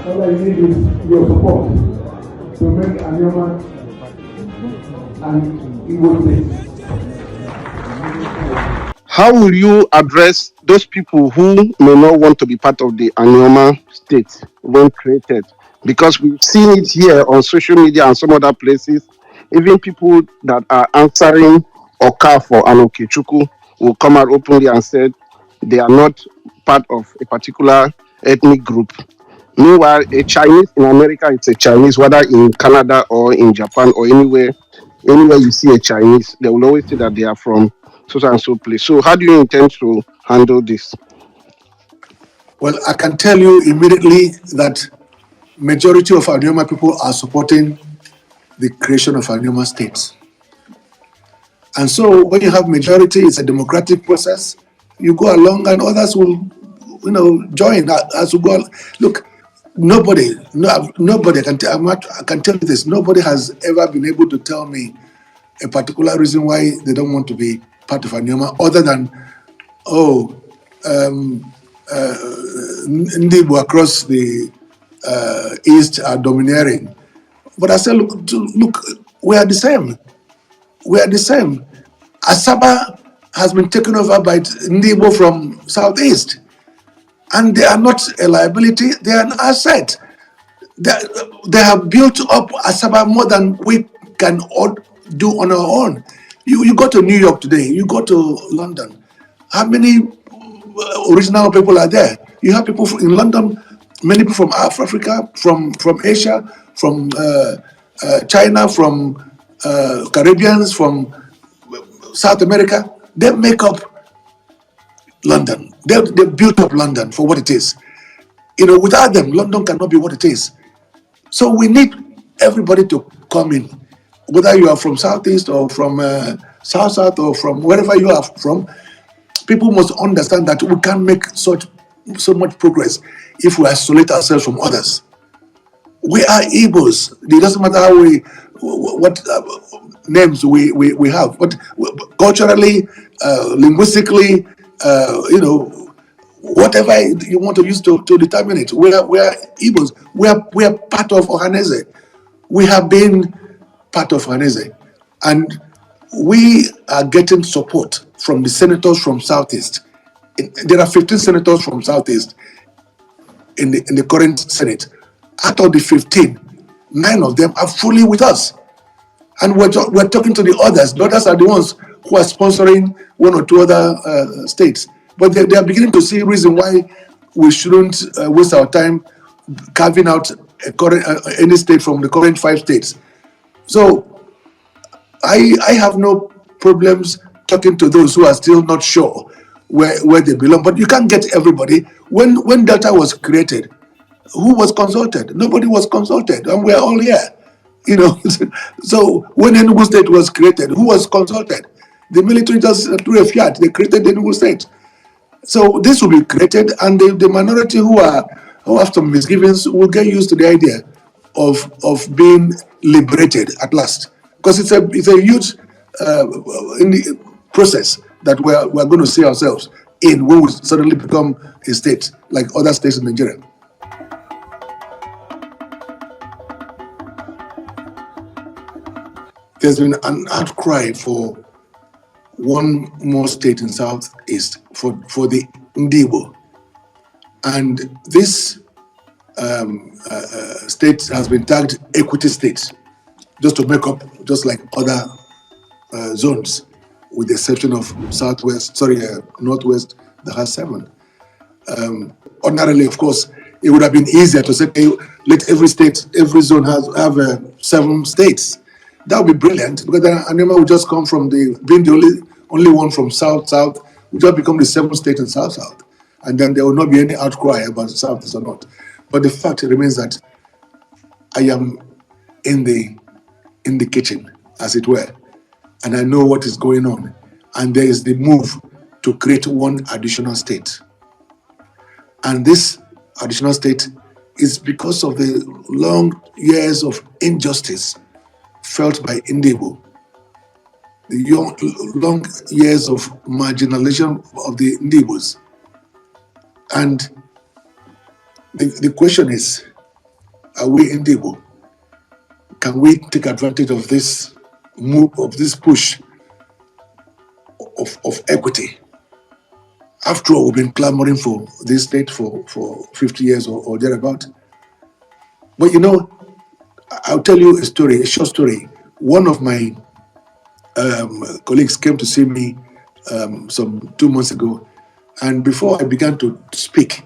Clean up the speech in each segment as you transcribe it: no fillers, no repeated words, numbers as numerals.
All I need is your support to make Anioma and Igbo state. How will you address those people who may not want to be part of the Anioma state when created? Because we've seen it here on social media and some other places. Even people that are answering Oka for Anokechuku will come out openly and said they are not part of a particular ethnic group. Meanwhile, a Chinese in America is a Chinese, whether in Canada or in Japan or anywhere you see a Chinese, they will always say that they are from so and so place. So, how do you intend to handle this? Well, I can tell you immediately that majority of Anioma people are supporting the creation of Anioma states. And so when you have majority, it's a democratic process. You go along and others will, join as we go. Look, nobody I can tell you this, nobody has ever been able to tell me a particular reason why they don't want to be part of Anioma other than, oh, Ndibu across the East are domineering. But I said, look, we are the same. We are the same. Asaba has been taken over by Ndibo from Southeast. And they are not a liability, they are an asset. They have built up Asaba more than we can do on our own. You go to New York today, you go to London. How many original people are there? You have people in London, many people from Africa, from Asia, from China, from Caribbeans, from South America. They make up London. They built up London for what it is. Without them, London cannot be what it is. So we need everybody to come in, whether you are from Southeast or from South or from wherever you are from. People must understand that we can't make so much progress if we isolate ourselves from others. We are Igbos. It doesn't matter what names we have, but culturally, linguistically, whatever you want to use to determine it, we are Igbos. We are part of Ohanese. We have been part of Ohanese, and we are getting support from the senators from Southeast. There are 15 senators from Southeast in the current Senate. Out of the 15, 9 of them are fully with us. And we're talking to the others. The others are the ones who are sponsoring one or two other states. But they are beginning to see reason why we shouldn't waste our time carving out any state from the current 5 states. So I have no problems talking to those who are still not sure where they belong. But you can't get everybody. When Delta was created, who was consulted? Nobody was consulted, and we're all here. So when Enugu State was created, who was consulted? The military just threw a fiat. They created the Enugu State. So this will be created, and the minority who have some misgivings will get used to the idea of being liberated at last, because it's a huge process that we're going to see ourselves in when we suddenly become a state like other states in Nigeria. There's been an outcry for one more state in Southeast for the Ndibo. And this state has been tagged equity state, just to make up, just like other zones, with the exception of Northwest that has 7. Ordinarily, of course, it would have been easier to say, okay, let every zone have 7 states. That would be brilliant, because then Anioma would just come from being the only one from South, would just become the 7th state in South. And then there will not be any outcry about South or not. But the fact remains that I am in the kitchen, as it were, and I know what is going on. And there is the move to create one additional state. And this additional state is because of the long years of injustice felt by Ndibo, the long years of marginalization of the Ndibos. And the question is, are we Indigo? Can we take advantage of this move, of this push of equity? After all, we've been clamoring for this state for 50 years or thereabout. But I'll tell you a story, a short story. One of my colleagues came to see me some 2 months ago, and before I began to speak,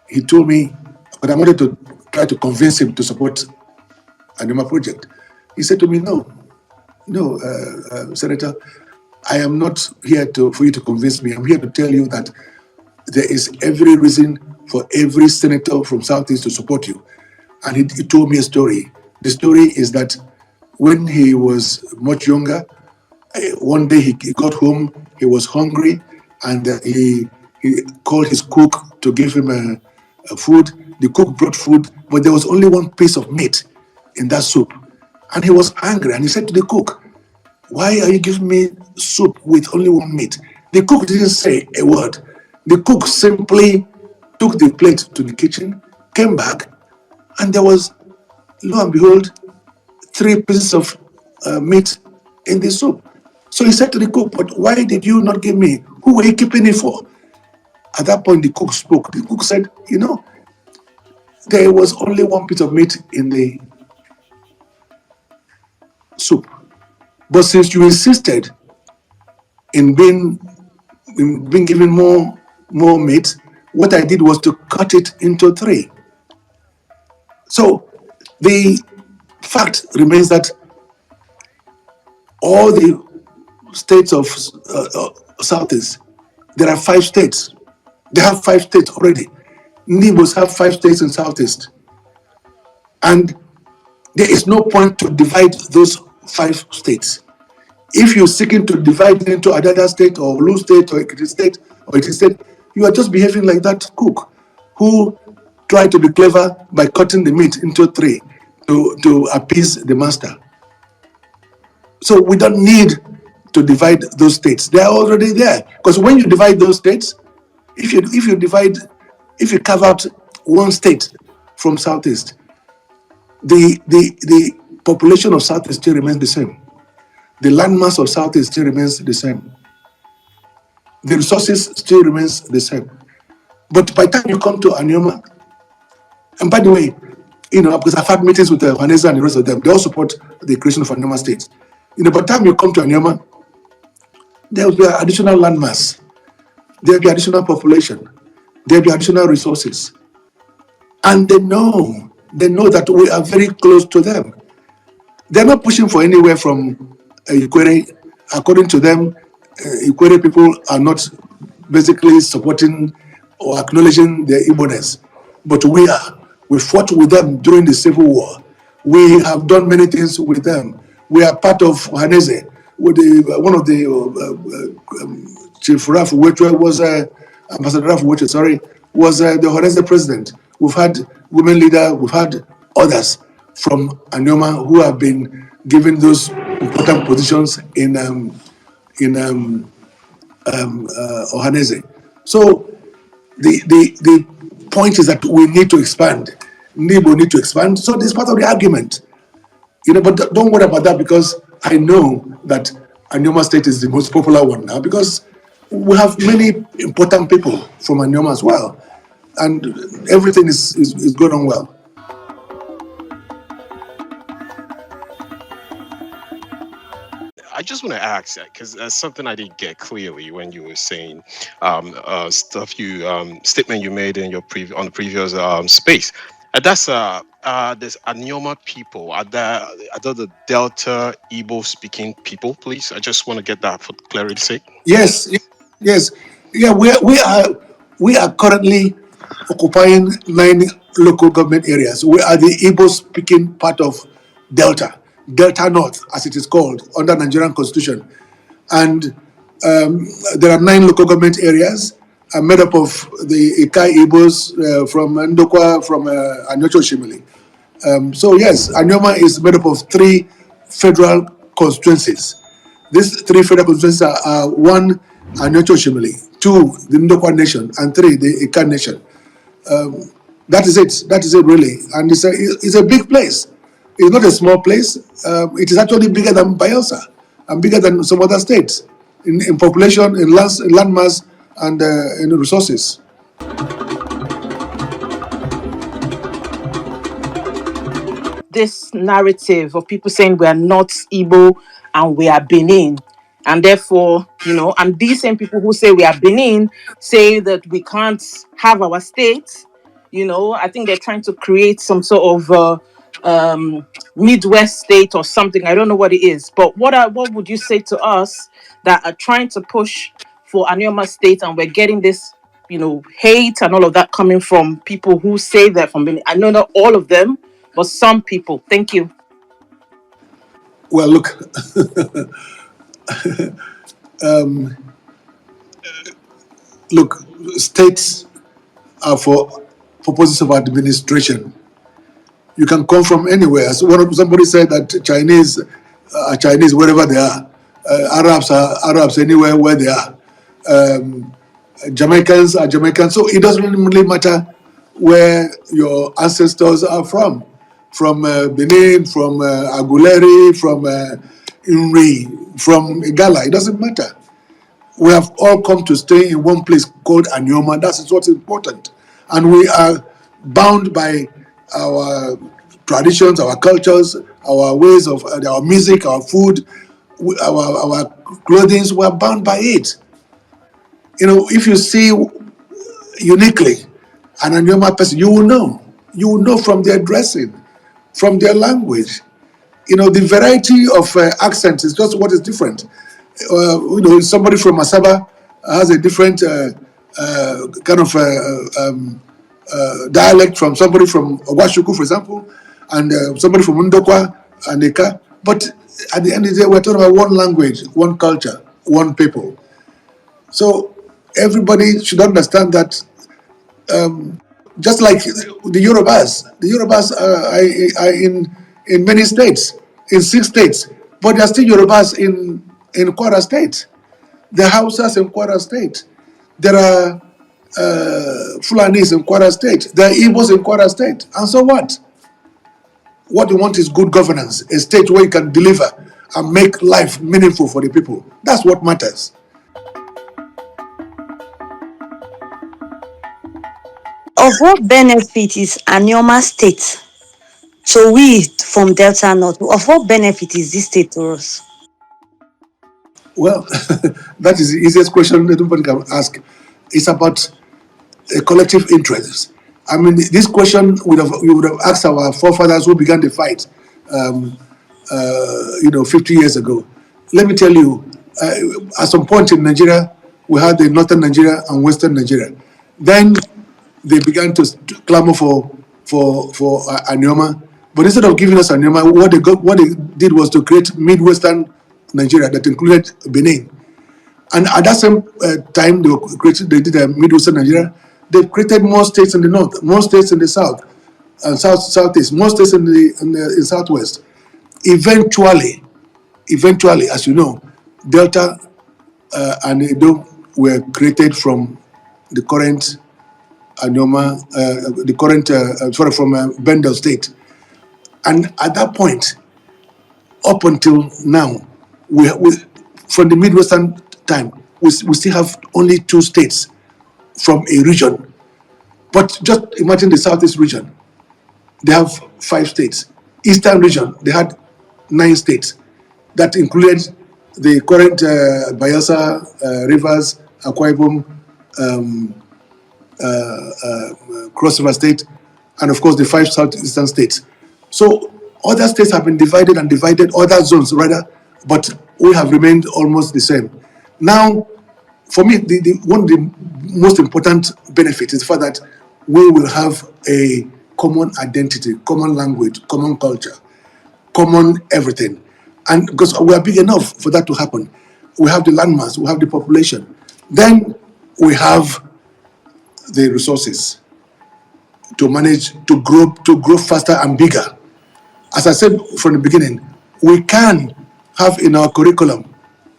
he told me, but I wanted to try to convince him to support Anioma project. He said to me, no, Senator, I am not here for you to convince me. I'm here to tell you that there is every reason for every senator from Southeast to support you. And he told me a story. The story is that when he was much younger, one day he got home, he was hungry, and he called his cook to give him a food. The cook brought food, but there was only one piece of meat in that soup. And he was angry, and he said to the cook, "Why are you giving me soup with only one meat?" The cook didn't say a word. The cook simply took the plate to the kitchen, came back, and there was, lo and behold, 3 pieces of meat in the soup. So he said to the cook, "But why did you not give me? Who were you keeping it for?" At that point, the cook spoke. The cook said, there was only one piece of meat in the soup. But since you insisted in being given more meat, what I did was to cut it into 3. So the fact remains that all the states of Southeast, there are 5 states. They have 5 states already. Nibos have 5 states in Southeast. And there is no point to divide those 5 states. If you're seeking to divide it into another state or Blue state or Ekiti state or Ekiti state, you are just behaving like that cook who tried to be clever by cutting the meat into 3 to appease the master. So we don't need to divide those states. They are already there. Because when you divide those states, if you carve out one state from Southeast, the population of Southeast still remains the same. The landmass of Southeast still remains the same. The resources still remains the same. But by the time you come to Anioma, and by the way, because I've had meetings with Vanessa and the rest of them, they all support the creation of Anioma states. By the time you come to Anioma, there will be additional landmass, there will be additional population, there will be additional resources. And they know that we are very close to them. They're not pushing for anywhere from Ikwere. According to them, Ikwere people are not basically supporting or acknowledging their Igbo-ness. But we are. We fought with them during the Civil War. We have done many things with them. We are part of Ohaneze. One of the Chief Raf Uwetre was Ambassador Raf Uwetre, was the Ohaneze president. We've had women leaders, we've had others from Anioma who have been given those important positions in Ohaneze. So the point is that we need to expand. Nibo need to expand. So this is part of the argument. But don't worry about that, because I know that Anioma State is the most popular one now, because we have many important people from Anioma as well. And everything is going on well. I just want to ask that because something I didn't get clearly when you were saying statement you made in your on the previous space. That's there's Anioma people. Are there the Delta Igbo speaking people, please? I just want to get that for clarity's sake. Yes. Yeah, we are currently occupying 9 local government areas. We are the Igbo speaking part of Delta North, as it is called under Nigerian Constitution. And there are 9 local government areas made up of the Ikai Igbos from Ndokwa, from Anyocho Shimili. So yes, Anioma is made up of 3 federal constituencies. These 3 federal constituencies are 1, Anyocho Shimili, 2, the Ndokwa Nation, and 3, the Ikai Nation. That is it. That is it, really. And it's a big place. It's not a small place. It is actually bigger than Bayelsa and bigger than some other states in population, in land mass, and in resources. This narrative of people saying we are not Igbo and we are Benin. And therefore, and these same people who say we are Benin say that we can't have our state. I think they're trying to create some sort of Midwest state or something. I don't know what it is. But what would you say to us that are trying to push for Anioma state and we're getting this, hate and all of that coming from people who say they're from Benin? I know not all of them, but some people. Thank you. Well, look, look, states are for purposes of administration. You can come from anywhere. So somebody said that Chinese are Chinese wherever they are. Arabs are Arabs anywhere where they are. Jamaicans are Jamaicans. So it doesn't really matter where your ancestors are from. From Benin, from Aguleri, from Inri, from Igala. It doesn't matter. We have all come to stay in one place called Anioma. That is what's important. And we are bound by our traditions, our cultures, our ways of our music, our food, our clothing. We are bound by it. If you see uniquely an Anioma person, you will know. You will know from their dressing, from their language. The variety of accents is just what is different. Somebody from Asaba has a different kind of dialect from somebody from Owashuku, for example, and somebody from Ndokwa and Eka. But at the end of the day, we're talking about one language, one culture, one people. So everybody should understand that. Just like the Yorubas are in many states, in 6 states, but they are still Yorubas in Kwara State. The Hausas in Kwara State. There are Fulanis in Kwara State. There are Igbos in Kwara State. And so what? What we want is good governance, a state where you can deliver and make life meaningful for the people. That's what matters. Of what benefit is Anioma State? So we from Delta North, of what benefit is this state to us? Well, that is the easiest question that anybody can ask. It's about a collective interest. I mean, this question we would have asked our forefathers who began the fight, 50 years ago. Let me tell you, at some point in Nigeria, we had the northern Nigeria and western Nigeria. Then they began to clamor for Anioma. But instead of giving us Anioma, what they did was to create Midwestern Nigeria that included Benin. And at that same time, they did a Midwestern Nigeria. They created more states in the north, more states in the south, and southeast, more states in southwest. Eventually, as you know, Delta and Edo were created from the current Anioma, from Bendel State. And at that point, up until now, we from the Midwestern time, we still have only 2 states from a region. But just imagine the Southeast region. They have 5 states. Eastern region, they had 9 states. That included the current Bayelsa, Rivers, Akwa Ibom, Cross River State, and of course the 5 southeastern states. So other states have been divided, other zones rather, but we have remained almost the same. Now, for me, one of the most important benefits is the fact that we will have a common identity, common language, common culture, common everything. And because we are big enough for that to happen, we have the landmass, we have the population, then we have the resources to manage to grow faster and bigger. As I said from the beginning, we can have in our curriculum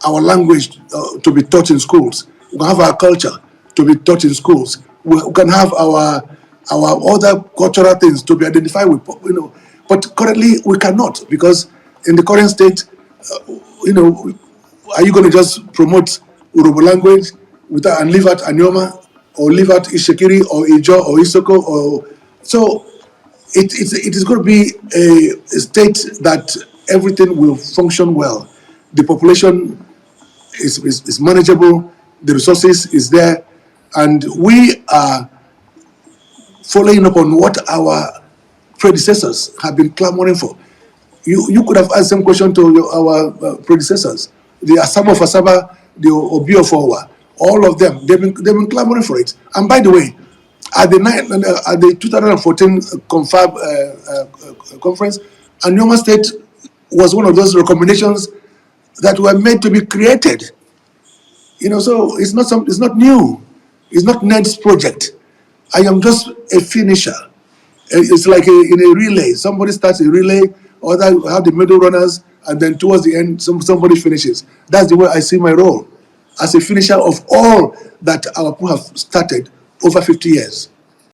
our language to be taught in schools. We can have our culture to be taught in schools. We can have our our other cultural things to be identified with, but currently we cannot, because in the current state, you know, are you going to just promote Urobo language without and leave out Anioma, or leave out Ishekiri or Ijo or Isoko, or so it is going to be a state that everything will function well. The population is manageable, the resources is there, and we are following up on what our predecessors have been clamoring for. You could have asked some question to our predecessors, the Asaba of Asaba, the Obi of Owa, all of them, they've been clamoring for it. And by the way, at the 2014 confab conference, Anioma State was one of those recommendations that were made to be created. So it's not new. It's not Ned's project. I am just a finisher. It's like in a relay. Somebody starts a relay, or that have the middle runners, and then towards the end, somebody finishes. That's the way I see my role, as a finisher of all that our people have started over 50 years.